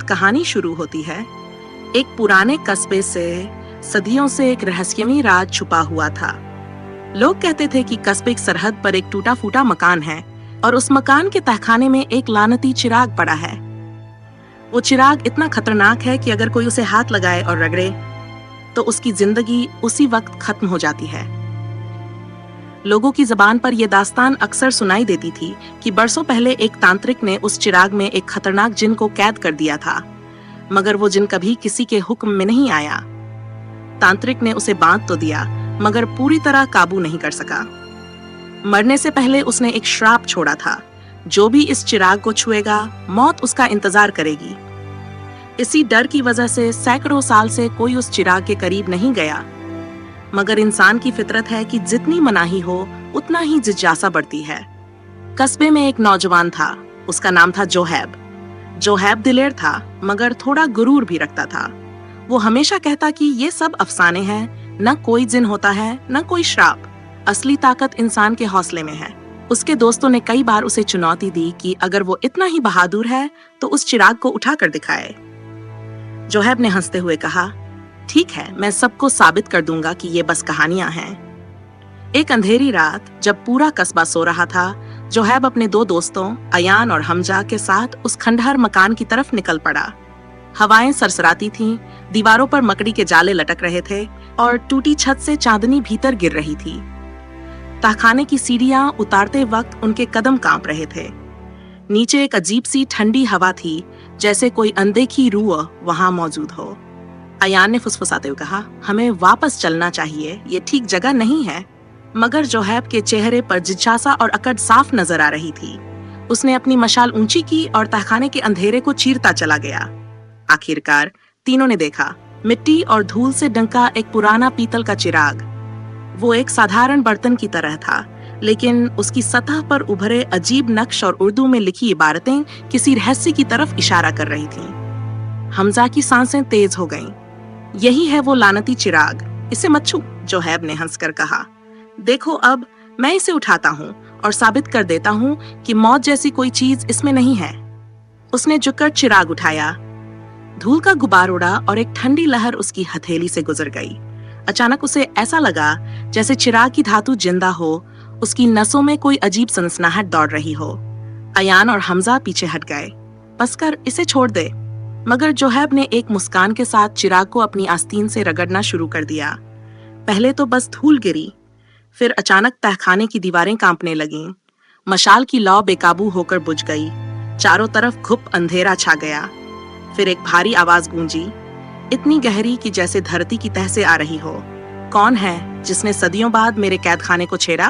कहानी शुरू होती है। एक पुराने कस्बे से सदियों से एक रहस्यमयी राज छुपा हुआ था। लोग कहते थे कि कस्बे की सरहद पर एक टूटा फूटा मकान है और उस मकान के तहखाने में एक लानती चिराग पड़ा है। वो चिराग इतना खतरनाक है कि अगर कोई उसे हाथ लगाए और रगड़े तो उसकी जिंदगी उसी वक्त खत्म हो जाती है। लोगों की जबान पर यह दास्तान अक्सर सुनाई देती थी कि बरसों पहले एक तांत्रिक ने उस चिराग में एक खतरनाक जिन को कैद कर दिया था, मगर वो जिन कभी किसी के हुक्म में नहीं आया। तांत्रिक ने उसे बांध तो दिया, मगर पूरी तरह काबू नहीं कर सका। मरने से पहले उसने एक श्राप छोड़ा था, जो भी इस चिराग को छुएगा मौत उसका इंतजार करेगी। इसी डर की वजह से सैकड़ों साल से कोई उस चिराग के करीब नहीं गया। मगर इंसान की फितरत है कि जितनी मनाही हो उतना ही जिज्ञासा बढ़ती है। कस्बे में एक नौजवान था, उसका नाम था जोहैब। जोहैब दिलेर था, मगर थोड़ा गुरूर भी रखता था। वो हमेशा कहता कि ये सब अफसाने हैं, न कोई जिन होता है न कोई श्राप, असली ताकत इंसान के हौसले में है। उसके दोस्तों ने कई बार उसे चुनौती दी कि अगर वो इतना ही बहादुर है तो उस चिराग को उठा कर दिखाए। जोहैब ने हंसते हुए कहा, ठीक है, मैं सबको साबित कर दूंगा कि ये बस कहानियां हैं। एक अंधेरी रात जब पूरा कस्बा सो रहा था, जोहैब अपने दो दोस्तों अयान और हमजा के साथ उस खंडहर मकान की तरफ निकल पड़ा। हवाएं सरसराती थीं, दीवारों पर मकड़ी के जाले लटक रहे थे और टूटी छत से चांदनी भीतर गिर रही थी। तहखाने की सीढ़ियां उतारते वक्त उनके कदम कांप रहे थे। नीचे एक अजीब सी ठंडी हवा थी, जैसे कोई अनदेखी रूह वहां मौजूद हो। अयान ने फुसफुसाते हुए कहा, हमें वापस चलना चाहिए, ये ठीक जगह नहीं है। मगर जोहैब के चेहरे पर जिज्ञासा और अकड़ साफ नजर आ रही थी। उसने अपनी मशाल ऊंची की और तहखाने के अंधेरे को चीरता चला गया। आखिरकार तीनों ने देखा, मिट्टी और धूल से ढंका एक पुराना पीतल का चिराग। वो एक साधारण बर्तन की तरह था, लेकिन उसकी सतह पर उभरे अजीब नक्श और उर्दू में लिखी इबारतें किसी रहस्य की तरफ इशारा कर रही थीं। हमजा की सांसें तेज हो गईं। यही है वो लानती चिराग, इसे मत छू, जोहैब ने हंसकर कहा। देखो, अब मैं इसे उठाता हूँ और साबित कर देता हूँ कि मौत जैसी कोई चीज इसमें नहीं है। उसने झुककर चिराग उठाया। धूल का गुबार उड़ा और एक ठंडी लहर उसकी हथेली से गुजर गई। अचानक उसे ऐसा लगा जैसे चिराग की धातु जिंदा हो, उसकी नसों में कोई अजीब सनसनाहट दौड़ रही हो। अयान और हमजा पीछे हट गए। बस कर, इसे छोड़ दे। मगर जोहैब ने एक मुस्कान के साथ चिराग को अपनी आस्तीन से रगड़ना शुरू कर दिया। पहले तो बस धूल गिरी, फिर अचानक तहखाने की दीवारें कांपने लगीं। मशाल की लौ बेकाबू होकर बुझ गई। चारों तरफ घुप अंधेरा छा गया। फिर एक भारी आवाज गूंजी, इतनी गहरी कि जैसे धरती की तह से आ रही हो। कौन है जिसने सदियों बाद मेरे कैदखाने को छेड़ा?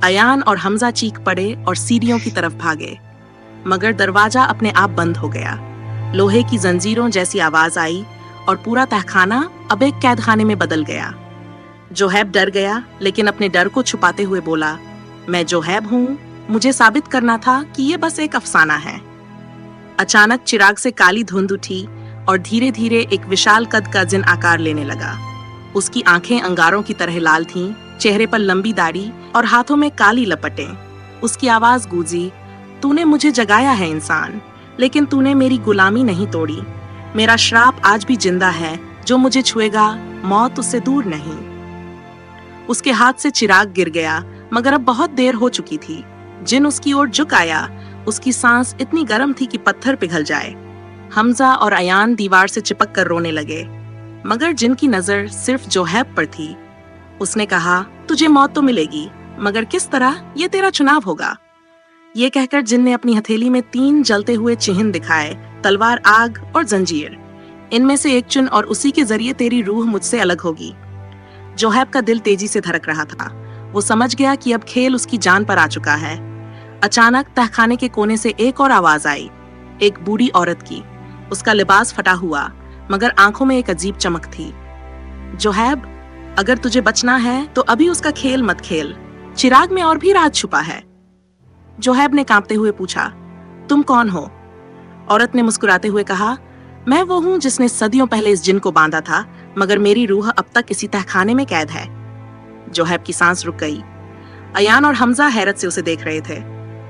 अयान और हमजा चीख पड़े और सीढ़ियों की तरफ भागे, मगर दरवाजा अपने आप बंद हो गया। लोहे की जंजीरों जैसी आवाज आई और पूरा तहखाना अब एक कैदखाने में बदल गया। जोहैब डर गया, लेकिन अपने डर को छुपाते हुए बोला, मैं जोहैब हूँ, मुझे साबित करना था कि ये बस एक अफसाना है। अचानक चिराग से काली धुंध उठी और धीरे धीरे एक विशाल कद का जिन आकार लेने लगा। उसकी आंखें अंगारों की तरह लाल थीं, चेहरे पर लंबी दाढ़ी और हाथों में काली लपटें। उसकी आवाज गूंजी, तूने मुझे जगाया है इंसान, लेकिन तूने मेरी गुलामी नहीं तोड़ी। मेरा श्राप आज भी जिंदा है, जो मुझे छुएगा मौत उससे दूर नहीं। उसके हाथ से चिराग गिर गया, मगर अब बहुत देर हो चुकी थी। जिन उसकी ओर झुक आया, उसकी सांस इतनी गर्म थी कि पत्थर पिघल जाए। हमजा और अयान दीवार से चिपक कर रोने लगे, मगर जिन की नजर सिर्फ जोहैब पर थी। उसने कहा, तुझे मौत तो मिलेगी, मगर किस तरह, ये तेरा चुनाव होगा। ये कहकर जिन ने अपनी हथेली में 3 जलते हुए चिन्ह दिखाए, तलवार, आग और जंजीर। इनमें से एक चुन और उसी के जरिए तेरी रूह मुझसे अलग होगी। जोहैब का दिल तेजी से धड़क रहा था। वो समझ गया कि अब खेल उसकी जान पर आ चुका है। अचानक तहखाने के कोने से एक और आवाज आई, एक बूढ़ी औरत की। उसका लिबास फटा हुआ, मगर आंखों में एक अजीब चमक थी। जोहैब, अगर तुझे बचना है तो अभी उसका खेल मत खेल, चिराग में और भी राज छुपा है। जोहैब ने कांपते हुए पूछा, तुम कौन हो? औरत ने मुस्कुराते हुए कहा, मैं वो हूँ जिसने सदियों पहले इस जिन को बांधा था, मगर मेरी रूह अब तक इसी तहखाने में कैद है। जोहैब की सांस रुक गई। अयान और हमजा हैरत से उसे देख रहे थे।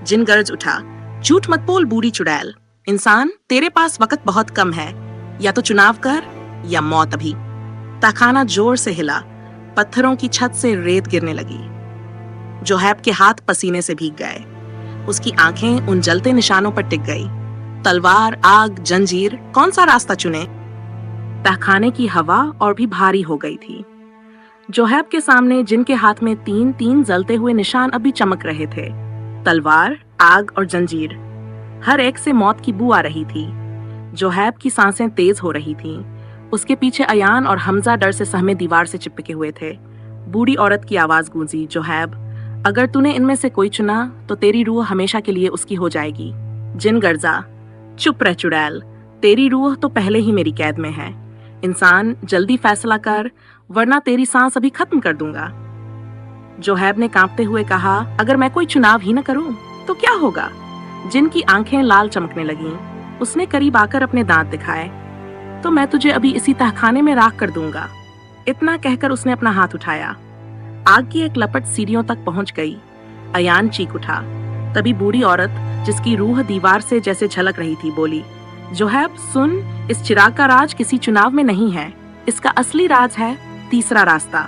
जिन गरज उठा, झूठ मत बोल बूढ़ी चुड़ैल, इंसान, तेरे पास वक्त बहुत कम है, या तो चुनाव कर या मौत अभी। तहखाना जोर से हिला, पत्थरों की छत से रेत गिरने लगी। जोहैब के हाथ पसीने से भीग गए। उसकी आंखें उन जलते निशानों पर टिक गई। तलवार, आग, जंजीर, कौन सा रास्ता चुने? तहखाने की हवा और भी भारी हो गई थी। जोहैब के सामने जिनके हाथ में तीन तीन जलते हुए निशान अभी चमक रहे थे, तलवार, आग और जंजीर, हर एक से मौत की बू आ रही थी। जोहैब की सांसें तेज हो रही थीं। उसके पीछे अयान और हमजा डर से सहमे दीवार से चिपके हुए थे। बूढ़ी औरत की आवाज गूंजी, जोहैब, अगर तूने इनमें से कोई चुना तो तेरी रूह हमेशा के लिए उसकी हो जाएगी। जिन गर्जा, चुप रह चुड़ैल, तेरी रूह तो पहले ही मेरी कैद में है। इंसान, जल्दी फैसला कर, वरना तेरी सांस अभी खत्म कर दूंगा। जोहैब ने कांपते हुए कहा, अगर मैं कोई चुनाव ही न करूं तो क्या होगा? जिन की आंखें लाल चमकने लगीं। उसने करीब आकर अपने दांत दिखाए। तो मैं तुझे अभी इसी तहखाने में राख कर दूंगा। इतना कहकर उसने अपना हाथ उठाया। आग की एक लपट सीढ़ियों तक पहुंच गई। अयान चीख उठा। तभी बूढ़ी औरत, जिसकी रूह दीवार से जैसे झलक रही थी, बोली, जोहैब सुन, इस चिराग का राज किसी चुनाव में नहीं है। इसका असली राज है तीसरा रास्ता।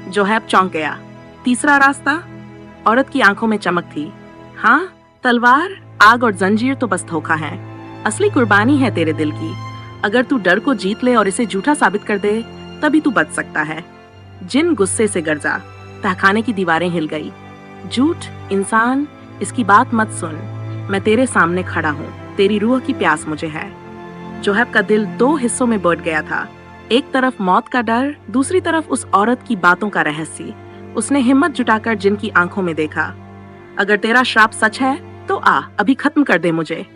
जोहैब चौंक गया। तीसरा रास्ता? औरत की आंखों में चमक थी। हाँ, तलवार, आग और जंजीर तो बस धोखा है। असली कुर्बानी है तेरे दिल की। अगर तू डर को जीत ले और इसे झूठा साबित कर दे, तभी तू बच सकता है। जिन गुस्से से गरजा। तहखाने की दीवारें हिल गई। झूठ, इंसान, इसकी बात मत सुन। मैं तेरे सामने खड़ा हूँ। तेरी रूह की प्यास मुझे है। जोहैब का दिल दो हिस्सों में बंट गया था। एक तरफ मौत का डर, दूसरी तरफ उस औरत की बातों का रहस्य। उसने हिम्मत जुटाकर जिन की आंखों में देखा। अगर तेरा श्राप सच है तो आ, अभी खत्म कर दे मुझे।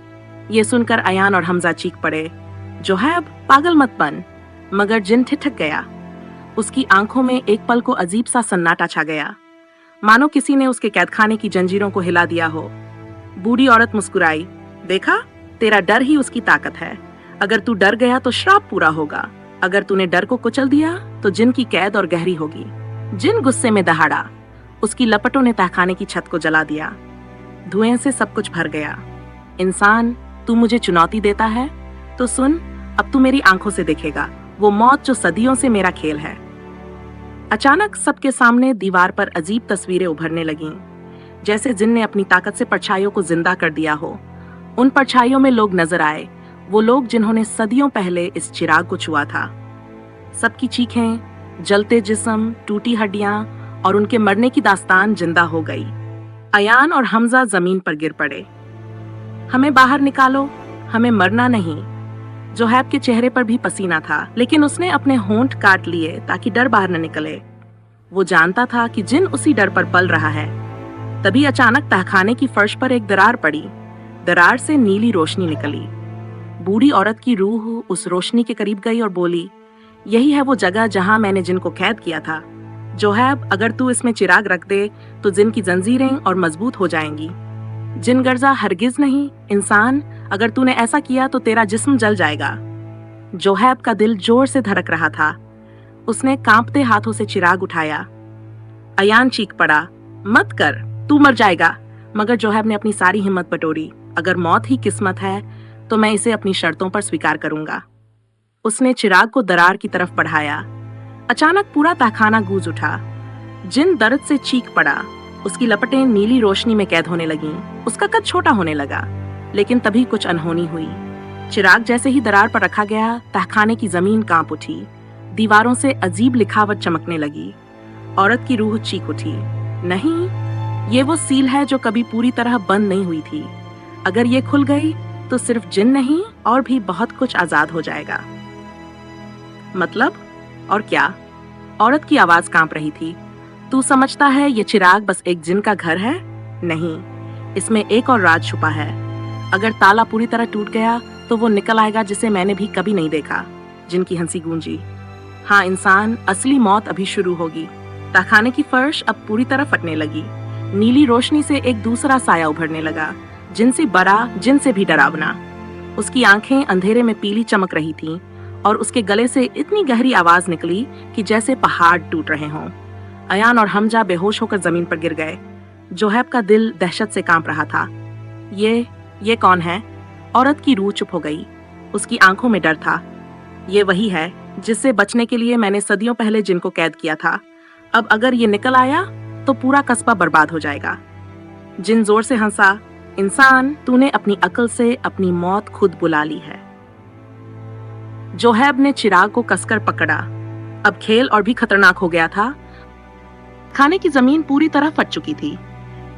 ये सुनकर अयान और हमजा चीख पड़े, जोहैब, पागल मत बन। मगर जिन ठिठक गया। उसकी आंखों में एक पल को अजीब सा सन्नाटा छा गया, मानो किसी ने उसके कैदखाने की जंजीरों को हिला दिया हो। बूढ़ी औरत मुस्कुराई। देखा, तेरा डर ही उसकी ताकत है। अगर तू डर गया तो श्राप पूरा होगा। अगर तूने डर को कुचल दिया तो जिन की कैद और गहरी होगी। जिन गुस्से में दहाड़ा। उसकी लपटों ने तहखाने की छत को जला दिया। धुएं से सब कुछ भर गया। इंसान, तू मुझे चुनौती देता है तो सुन, अब तू मेरी आंखों से देखेगा वो मौत जो सदियों से मेरा खेल है। अचानक सबके सामने दीवार पर अजीब तस्वीरें उभरने लगीं, जैसे जिन ने अपनी ताकत से परछाइयों को जिंदा कर दिया हो। उन परछाइयों में लोग नजर आए, वो लोग जिन्होंने सदियों पहले इस चिराग को छुआ था। सबकी चीखें, जलते जिस्म, टूटी हड्डियां और उनके मरने की दास्तान जिंदा हो गई। अयान और हमजा जमीन पर गिर पड़े। हमें बाहर निकालो, हमें मरना नहीं। जोहैब के चेहरे पर भी पसीना था, लेकिन उसने अपने होंठ काट लिए ताकि डर बाहर न निकले। वो जानता था कि जिन उसी डर पर पल रहा है। तभी अचानक तहखाने की फर्श पर एक दरार पड़ी। दरार से नीली रोशनी निकली। बूढ़ी औरत की रूह उस रोशनी के करीब गई और बोली, यही है वो जगह जहां मैंने जिन को कैद किया था। जोहैब, अगर तू इसमें चिराग रख दे तो जिन की जंजीरें और मजबूत हो जाएंगी। जिन गर्जा, हरगिज नहीं। इंसान, अगर तूने ऐसा किया तो तेरा जिस्म जल जाएगा। जोहैब का दिल जोर से धड़क रहा था। उसने कांपते हाथों से चिराग उठाया। अयान चीख पड़ा, मत कर, तू मर जाएगा। मगर जोहैब ने अपनी सारी हिम्मत बटोरी। अगर मौत ही किस्मत है तो मैं इसे अपनी शर्तों पर स्वीकार करूंगा। उसने चिराग को दरार की तरफ बढ़ाया। अचानक पूरा तहखाना गूंज उठा। जिन दर्द से चीख पड़ा। उसकी लपटें नीली रोशनी में कैद होने लगीं। उसका कद छोटा होने लगा। लेकिन तभी कुछ अनहोनी हुई। चिराग जैसे ही दरार पर रखा गया, तहखाने की जमीन कांप उठी। दीवारों से अजीब लिखावट चमकने लगी। औरत की रूह चीख उठी, नहीं, ये वो सील है जो कभी पूरी तरह बंद नहीं हुई थी। अगर ये खुल गई तो सिर्फ जिन नहीं और भी बहुत कुछ आजाद हो जाएगा। मतलब? और क्या? औरत की आवाज कांप रही थी। तू समझता है ये चिराग बस एक जिन का घर है? नहीं, इसमें एक और राज छुपा है। अगर ताला पूरी तरह टूट गया तो वो निकल आएगा जिसे मैंने भी कभी नहीं देखा। जिन की हंसी गूंजी। हाँ इंसान, असली मौत अभी शुरू होगी। तहखाने की फर्श अब पूरी तरह फटने लगी। नीली रोशनी से एक दूसरा साया उभरने लगा, जिनसे बड़ा, जिनसे भी डरावना। उसकी आंखें अंधेरे में पीली चमक रही थीं और उसके गले से इतनी गहरी आवाज निकली कि जैसे पहाड़ टूट रहे हों। अयान और हमजा बेहोश होकर जमीन पर गिर गए। जोहैब का दिल दहशत से कांप रहा था। ये कौन है? औरत की रूह चुप हो गई। उसकी आंखों में डर था। ये वही है जिससे बचने के लिए मैंने सदियों पहले जिनको कैद किया था। अब अगर ये निकल आया तो पूरा कस्बा बर्बाद हो जाएगा। जिन जोर से हंसा, इंसान, तूने अपनी अकल से अपनी मौत खुद बुला ली है। जोहैब ने चिराग को कसकर पकड़ा। अब खेल और भी खतरनाक हो गया था। खाने की जमीन पूरी तरह फट चुकी थी।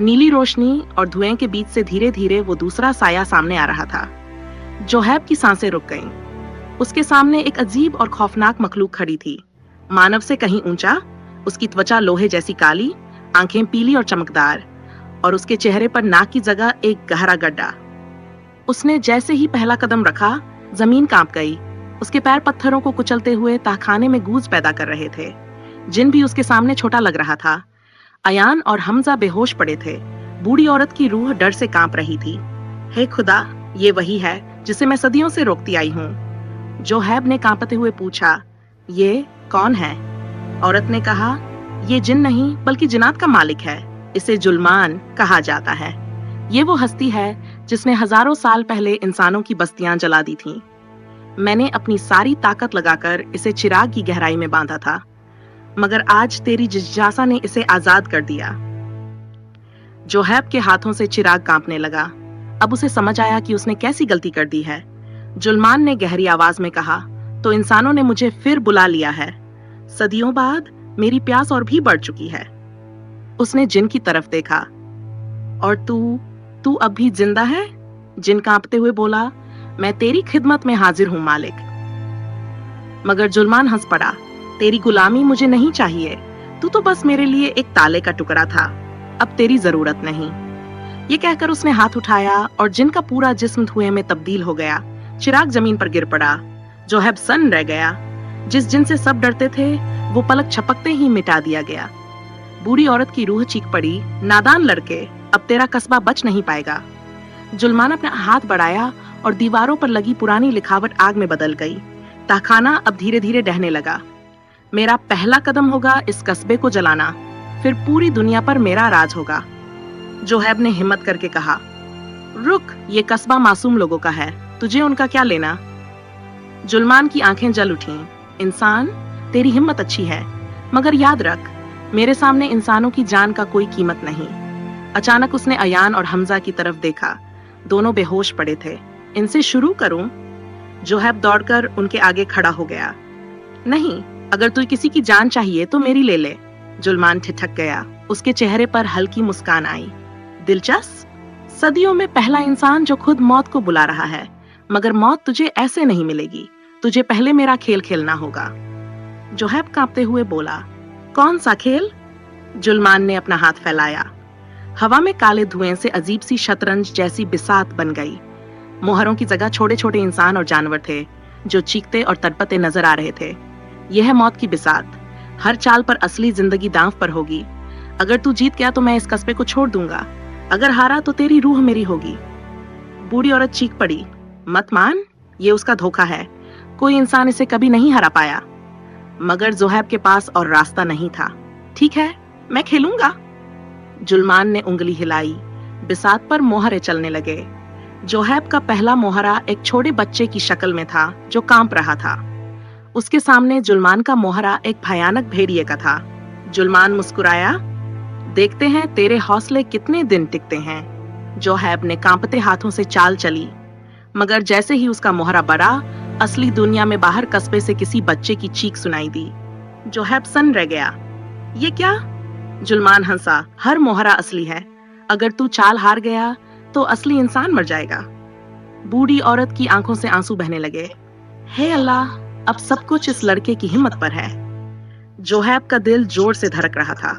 नीली रोशनी और धुएं के बीच से धीरे धीरे वो दूसरा साया सामने आ रहा था। जोहैब की सांसें रुक गईं। उसके सामने एक अजीब और खौफनाक मखलूक खड़ी थी, मानव से कहीं ऊंचा। उसकी त्वचा लोहे जैसी काली, आंखें पीली और चमकदार, और उसके चेहरे पर नाक की जगह एक गहरा गड्ढा। उसने जैसे ही पहला कदम रखा, जमीन कांप गई। उसके पैर पत्थरों को कुचलते हुए तहखाने में गूंज पैदा कर रहे थे। जिन भी उसके सामने छोटा लग रहा था। अयान और हमजा बेहोश पड़े थे। बूढ़ी औरत की रूह डर से कांप रही थी। हे खुदा, ये वही है जिसे मैं सदियों से रोकती आई हूँ। जोहैब ने कांपते हुए पूछा, ये कौन है? औरत ने कहा, ये जिन नहीं बल्कि जिन्नात का मालिक है। इसे जुल्मान कहा जाता है। ये वो हस्ती है जिसने हजारों साल पहले इंसानों की बस्तियां जला दी थीं। मैंने अपनी सारी ताकत लगाकर इसे चिराग की गहराई में बांधा था, मगर आज तेरी जिज्ञासा ने इसे आजाद कर दिया। जोहैब के हाथों से चिराग कांपने लगा। अब उसे समझ आया कि उसने कैसी गलती कर दी है। जुल्मान ने गहरी आवाज में कहा, तो इंसानों ने मुझे फिर बुला लिया है। सदियों बाद मेरी प्यास और भी बढ़ चुकी है। उसने जिन की तरफ देखा। और तू अब भी जिंदा है? जिन कांपते हुए बोला, मैं तेरी खिदमत में हाजिर हूं मालिक। मगर जुल्मान हंस पड़ा, तेरी गुलामी मुझे नहीं चाहिए। तू तो बस मेरे लिए एक ताले का टुकड़ा था। अब तेरी जरूरत नहीं। ये कहकर उसने हाथ उठाया और जिन का पूरा जिस्म धुएं में तब्दील हो गया। चिराग जमीन पर गिर पड़ा। जोहैब सन्न रह गया। जिस जिन से सब डरते थे, वो पलक झपकते ही मिटा दिया गया। बूढ़ी औरत की रूह चीख पड़ी, नादान लड़के, अब तेरा कस्बा बच नहीं पाएगा। जुल्मान अपना हाथ बढ़ाया और दीवारों पर लगी पुरानी लिखावट आग में बदल गई। तहखाना अब धीरे धीरे ढहने लगा। मेरा पहला कदम होगा इस कस्बे को जलाना, फिर पूरी दुनिया पर मेरा राज होगा। जोहैब ने हिम्मत करके कहा, रुक, ये कस्बा मासूम लोगों का है, तुझे उनका क्या लेना? जुल्मान की आंखें जल उठीं। इंसान, तेरी हिम्मत अच्छी है, मगर याद रख, मेरे सामने इंसानों की जान का कोई कीमत नहीं। अचानक उसने अयान और हमजा की तरफ देखा। दोनों बेहोश पड़े थे। इनसे शुरू करूं? जोहैब दौड़कर उनके आगे खड़ा हो गया। नहीं, अगर तुझे किसी की जान चाहिए तो मेरी ले ले। जुल्मान ठिठक गया। उसके चेहरे पर हल्की मुस्कान आई। दिलचस्प, सदियों में पहला इंसान जो खुद मौत को बुला रहा है, मगर मौत तुझे ऐसे नहीं मिलेगी। तुझे पहले मेरा खेल खेलना होगा। जोहैब कांपते हुए बोला, कौन सा खेल? जुल्मान ने अपना हाथ फैलाया। हवा में काले धुएं से अजीब सी शतरंज जैसी बिसात बन गई। मोहरों की जगह छोटे छोटे इंसान और जानवर थे, जो चीखते और तड़पते नजर आ रहे थे। यह है मौत की बिसात। हर चाल पर असली जिंदगी दांव पर होगी। अगर तू जीत गया तो मैं इस कस्बे को छोड़ दूंगा, अगर हारा तो तेरी रूह मेरी होगी। बूढ़ी औरत चीख पड़ी, मत मान, ये उसका धोखा है। कोई इंसान इसे कभी नहीं हरा पाया। मगर जोहैब के पास और रास्ता नहीं था। ठीक है, मैं खेलूंगा। जुल्मान ने उंगली हिलाई। बिसात पर मोहरे चलने लगे। जोहैब का पहला मोहरा एक छोटे बच्चे की शक्ल में था जो कांप रहा था। उसके सामने जुल्मान का मोहरा एक भयानक भेड़िए का था। जुल्मान मुस्कुराया, देखते हैं तेरे हौसले कितने दिन टिकते हैं। जोहैब ने कांपते हाथों से चाल चली, मगर जैसे ही उसका मोहरा बढ़ा, असली दुनिया में बाहर कस्बे से किसी बच्चे की चीख सुनाई दी। जोहैब सन्न रह गया। ये क्या? जुल्मान हंसा, हर मोहरा असली है। अगर तू चाल हार गया तो असली इंसान मर जाएगा। बूढ़ी औरत की आंखों से आंसू बहने लगे। हे अल्लाह, अब सब कुछ इस लड़के की हिम्मत पर है। जोहैब का दिल जोर से धड़क रहा था।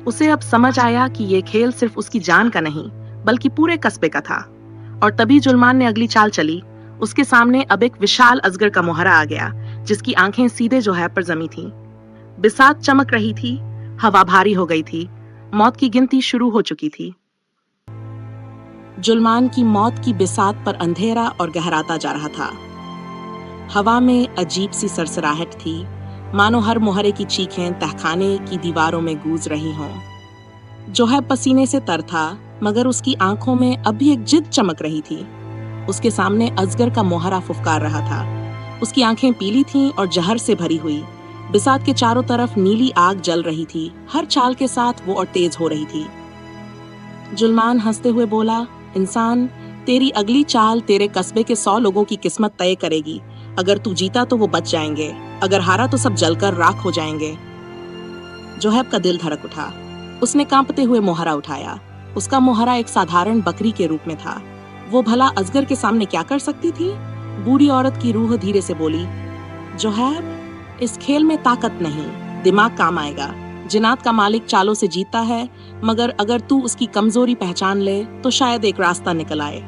उसे अब समझ आया कि ये खेल सिर्फ उसकी जान का नहीं, बल्कि पूरे कस्बे का था। और तभी जुल्मान ने अगली चाल चली। उसके सामने अब एक विशाल अजगर का मोहरा आ गया, जिसकी आंखें सीधे जोहैब पर जमी थीं। बिसात चमक रही थी, हवा भारी हो गई थी, मौत की गिनती शुरू हो चुकी थी। जुल्मान की मौत की बिसात पर अंधेरा और गहराता जा रहा था। हवा में अजीब सी सरसराहट थी, मानो हर मोहरे की चीखें तहखाने की दीवारों में गूंज रही हों। जोहैब पसीने से तर था, मगर उसकी आंखों में अब भी एक जिद चमक रही थी। उसके सामने अजगर का मोहरा फुफकार रहा था। उसकी आंखें पीली थीं और जहर से भरी हुई। बिसात के चारों तरफ नीली आग जल रही थी। हर चाल के साथ वो और तेज हो रही थी। जुल्मान हंसते हुए बोला, इंसान, तेरी अगली चाल तेरे कस्बे के 100 लोगों की किस्मत तय करेगी। अगर तू जीता तो वो बच जाएंगे, अगर हारा तो सब जलकर राख हो जाएंगे। जोहैब का दिल धड़क उठा। उसने कांपते हुए मोहरा उठाया। उसका मोहरा एक साधारण बकरी के रूप में था। वो भला अजगर के सामने क्या कर सकती थी? बूढ़ी औरत की रूह धीरे से बोली, जोहैब, इस खेल में ताकत नहीं, दिमाग काम आएगा। जिन्नात का मालिक चालों से जीतता है, मगर अगर तू उसकी कमजोरी पहचान ले तो शायद एक रास्ता निकल आए।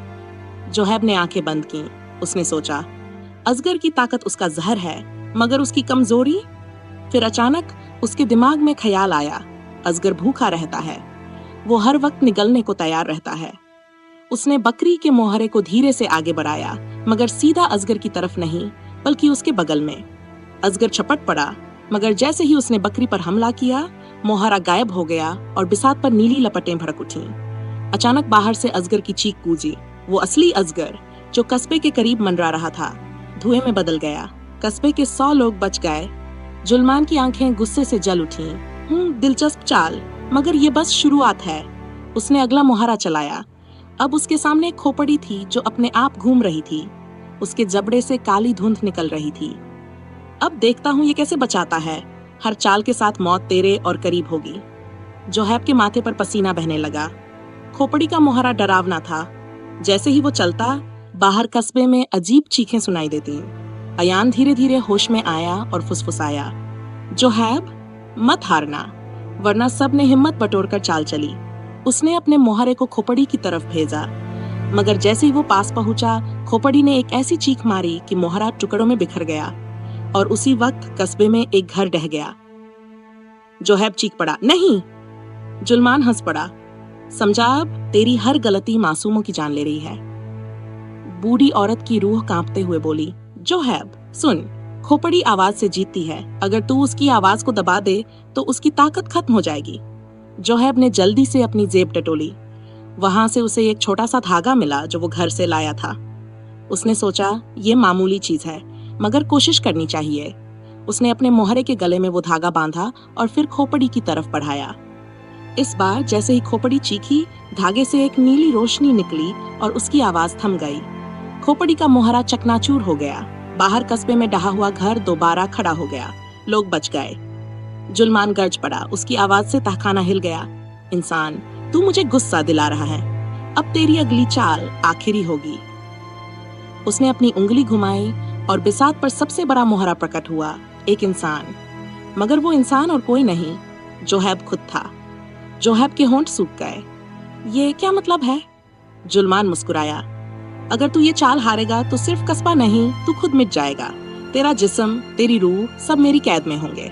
जोहैब ने आंखें बंद की। उसने सोचा, अजगर की ताकत उसका जहर है, मगर उसकी कमजोरी? फिर अचानक उसके दिमाग में ख्याल आया, अजगर भूखा रहता है, वो हर वक्त निगलने को तैयार रहता है। उसने बकरी के मोहरे को धीरे से आगे बढ़ाया, मगर सीधा अजगर की तरफ नहीं, बल्कि उसके बगल में। अजगर छपट पड़ा, मगर जैसे ही उसने बकरी पर हमला किया, मोहरा गायब हो गया और बिसात पर नीली लपटें भड़क उठीं। अचानक बाहर से अजगर की चीख गूंजी। वो असली अजगर, जो कस्बे के करीब मंडरा रहा था, धुएं में बदल गया। कस्बे के 100 लोग बच गए। जुल्मान की आंखें गुस्से से जल उठीं। दिलचस्प चाल, मगर ये बस शुरुआत है। उसने अगला मोहरा चलाया। अब उसके सामने एक खोपड़ी थी जो अपने आप घूम रही थी। उसके जबड़े से काली धुंध निकल रही थी। अब देखता हूं ये कैसे बचाता है। हर चाल के साथ मौत तेरे और करीब होगी। जोहैब के माथे पर पसीना बहने लगा। खोपड़ी का मोहरा डरावना था। जैसे ही वो चलता, बाहर कस्बे में अजीब चीखें सुनाई देती। अयान धीरे धीरे होश में आया और फुसफुसाया, जोहैब, मत हारना, वरना सब ने हिम्मत बटोरकर चाल चली। उसने अपने मोहरे को खोपड़ी की तरफ भेजा, मगर जैसे ही वो पास पहुंचा, खोपड़ी ने एक ऐसी चीख मारी कि मोहरा टुकड़ों में बिखर गया और उसी वक्त कस्बे में एक घर ढह गया। जोहैब चीख पड़ा, नहीं। जुल्मान हंस पड़ा, समझा, अब तेरी हर गलती मासूमों की जान ले रही है। बूढ़ी औरत की रूह कांपते हुए बोली, जोहैब, सुन, खोपड़ी आवाज से जीतती है। अगर तू उसकी आवाज को दबा दे तो उसकी ताकत खत्म हो जाएगी। जोहैब ने जल्दी से अपनी जेब टटोली। वहां से उसे एक छोटा सा धागा मिला जो वो घर से लाया था। उसने सोचा, ये मामूली चीज है, मगर कोशिश करनी चाहिए। उसने अपने मोहरे के गले में वो धागा बांधा और फिर खोपड़ी की तरफ बढ़ाया। इस बार जैसे ही खोपड़ी चीखी, धागे से एक नीली रोशनी निकली और उसकी आवाज थम गई। खोपड़ी का मोहरा चकनाचूर हो गया। बाहर कस्बे में ढहा हुआ घर दोबारा खड़ा हो गया। लोग बच गए। जुल्मान गर्ज पड़ा। उसकी आवाज से तहखाना हिल गया। इंसान, तू मुझे गुस्सा दिला रहा है। अब तेरी अगली चाल आखिरी होगी। उसने अपनी उंगली घुमाई और बिसात पर सबसे बड़ा मोहरा प्रकट हुआ, एक इंसान। मगर वो इंसान और कोई नहीं, जोहैब खुद था। जोहैब के होंठ सूख गए। ये क्या मतलब है? जुल्मान मुस्कुराया, अगर तू ये चाल हारेगा तो सिर्फ कस्बा नहीं, तू खुद मिट जाएगा। तेरा जिस्म, तेरी रूह, सब मेरी कैद में होंगे।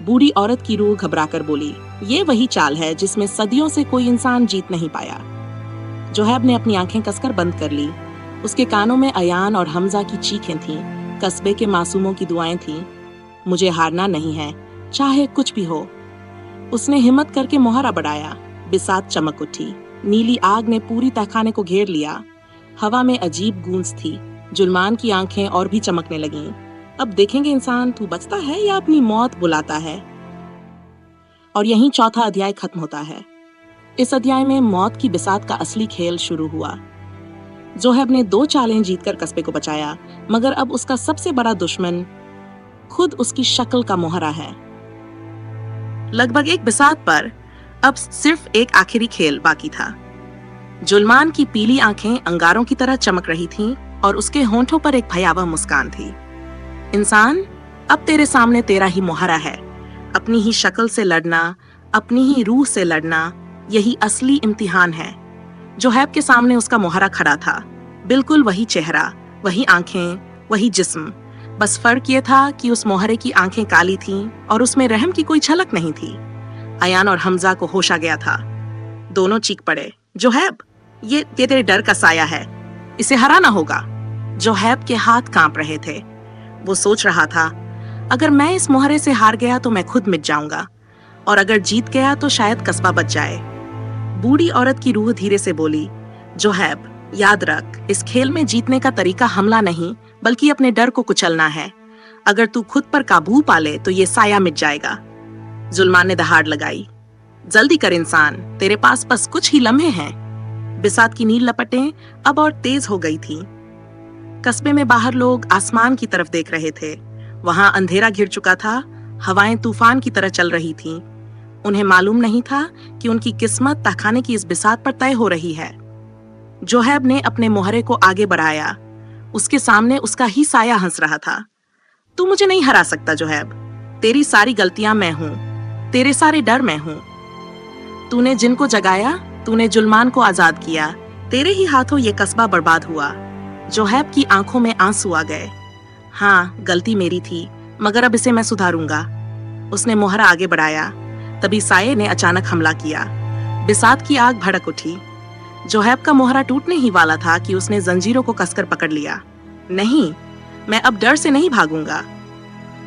बूढ़ी औरत की रूह घबराकर बोली, ये वही चाल है जिसमें सदियों से कोई इंसान जीत नहीं पाया। जोहैब ने अपनी आंखें कसकर बंद कर ली। उसके कानों में अयान और हमजा की चीखें थीं, कस्बे के मासूमों की दुआएं थीं। मुझे हारना नहीं है, चाहे कुछ भी हो। उसने हिम्मत करके मोहरा बढ़ाया। बिसात चमक उठी। नीली आग ने पूरी तहखाने को घेर लिया। हवा में अजीब गूंज थी। जुल्मान की आंखें और भी चमकने लगीं। अब देखेंगे इंसान, तू बचता है या अपनी मौत बुलाता है। और यहीं चौथा अध्याय खत्म होता है। इस अध्याय में मौत की बिसात का असली खेल शुरू हुआ। जोहैब ने 2 चालें जीतकर कस्बे को बचाया, मगर अब उसका सबसे बड़ा दुश्मन खुद उसकी शक्ल का मोहरा है। लगभग एक बिसात पर अब सिर्फ एक आखिरी खेल बाकी था। जुल्मान की पीली आंखें अंगारों की तरह चमक रही थीं और उसके होंठों पर एक भयावह मुस्कान थी। इंसान, अब तेरे सामने तेरा ही मोहरा है। अपनी ही शक्ल से लड़ना, अपनी ही रूह से लड़ना, यही असली इम्तिहान है। जोहैब के सामने उसका मोहरा खड़ा था। बिल्कुल वही चेहरा, वही आंखें, वही जिस्म। बस फर्क ये था कि उस मोहरे की आंखें काली थीं और उसमें रहम की कोई झलक नहीं थी। अयान और हमजा को होश आ गया था। दोनों चीख पड़े, जोहैब, ये तेरे डर का साया है, इसे हराना होगा। जोहैब के हाथ कांप रहे थे। वो सोच रहा था, अगर मैं इस मोहरे से हार गया तो मैं खुद मिट जाऊंगा, और अगर जीत गया तो शायद कस्बा बच जाए। बूढ़ी औरत की रूह धीरे से बोली, जोहैब, याद रख, इस खेल में जीतने का तरीका हमला नहीं बल्कि अपने डर को कुचलना है। अगर तू खुद पर काबू पाले तो ये साया मिट जाएगा। जुल्मान ने दहाड़ लगाई। जल्दी कर इंसान, तेरे पास बस कुछ ही लम्हे हैं। बिसात की नील लपटें अब और तेज हो गई थीं। कस्बे में बाहर लोग आसमान की तरफ देख रहे थे। वहां अंधेरा घिर चुका था, हवाएं तूफान की तरह चल रही थीं। उन्हें मालूम नहीं था कि उनकी किस्मत तहखाने की इस बिसात पर तय हो रही है। जोहैब ने अपने मोहरे को आगे बढ़ाया। उसके सामने उसका ही साया हंस रहा था। तू मुझे नहीं हरा सकता जोहैब। तेरी सारी गलतियां मैं हूं, तेरे सारे डर मैं हूं। तूने जिनको जगाया, तूने जुल्मान को आजाद किया, तेरे ही हाथों ये कस्बा बर्बाद हुआ। जोहैब की आंखों में आंसू आ गए। हाँ, गलती मेरी थी, मगर अब इसे मैं सुधारूंगा। उसने मोहरा आगे बढ़ाया। तभी साये ने अचानक हमला किया। बिसात की आग भड़क उठी। जोहैब का मोहरा टूटने ही वाला था कि उसने जंजीरों को कसकर पकड़ लिया। नहीं, मैं अब डर से नहीं भागूंगा।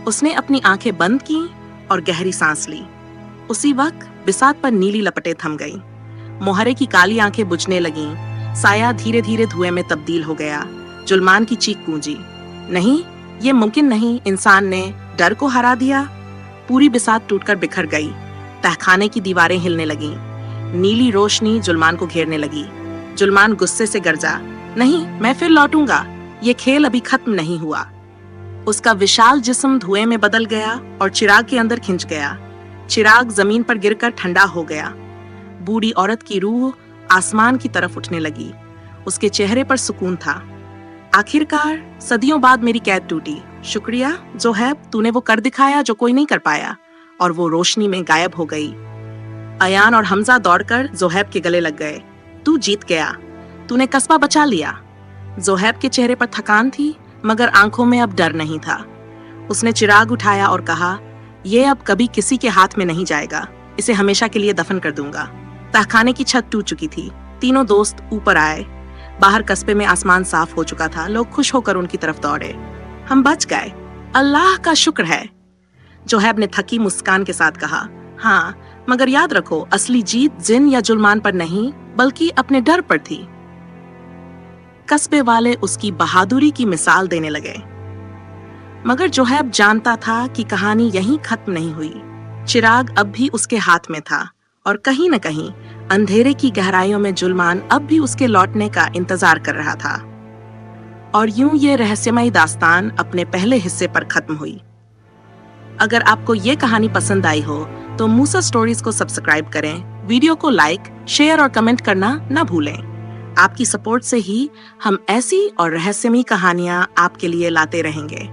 उसने अपनी आंखें बंद की और गहरी सांस ली। उसी वक्त बिसात पर नीली लपटें थम गईं। मोहरे की काली आंखें बुझने लगीं। साया धीरे धीरे धुएं में तब्दील हो गया। जुल्मान की चीख गूंजी। नहीं, ये मुमकिन नहीं। इंसान ने डर को हरा दिया। पूरी बिसात टूटकर बिखर गई। तहखाने की दीवारें हिलने लगीं। नीली रोशनी जुल्मान को घेरने लगी। जुल्मान गुस्से से गरजा, नहीं, मैं फिर लौटूंगा। ये खेल अभी खत्म नहीं हुआ। उसका विशाल जिस्म धुएं में बदल गया और चिराग के अंदर खिंच गया। चिराग जमीन पर गिरकर ठंडा हो गया। बूढ़ी औरत की रूह आसमान की तरफ उठने लगी। उसके चेहरे पर सुकून था। आखिरकार सदियों बाद मेरी कैद टूटी। शुक्रिया जोहैब, तूने वो कर दिखाया जो कोई नहीं कर पाया। और वो रोशनी में गायब हो गई। अयान और हमजा दौड़कर जोहैब के गले लग गए। तू जीत गया, तूने कस्बा बचा लिया। जोहैब के चेहरे पर थकान थी, मगर आंखों में अब डर नहीं था। उसने चिराग उठाया और कहा, यह अब कभी किसी के हाथ में नहीं जाएगा। इसे हमेशा के लिए दफन कर दूंगा। तहखाने की छत टूट चुकी थी। तीनों दोस्त ऊपर आए। बाहर कस्बे में आसमान साफ हो चुका था। लोग खुश होकर उनकी तरफ दौड़े। हम बच गए, अल्लाह का शुक्र है, जोहैब ने थकी मुस्कान के साथ कहा। हाँ, मगर याद रखो, असली जीत जिन या जुल्मान पर नहीं बल्कि अपने डर पर थी। कस्बे वाले उसकी बहादुरी की मिसाल देने लगे। मगर जोहैब जानता था कि कहानी यहीं खत्म नहीं हुई। चिराग अब भी उसके हाथ में था और कहीं न कहीं अंधेरे की गहराइयों में जुल्मान अब भी उसके लौटने का इंतजार कर रहा था। और यूं ये रहस्यमयी दास्तान अपने पहले हिस्से पर खत्म हुई। अगर आपको ये कहानी पसंद आई हो तो मूसा स्टोरीज को सब्सक्राइब करें, वीडियो को लाइक, शेयर और कमेंट करना ना भूलें। आपकी सपोर्ट से ही हम ऐसी और रहस्यमयी कहानियां आपके लिए लाते रहेंगे।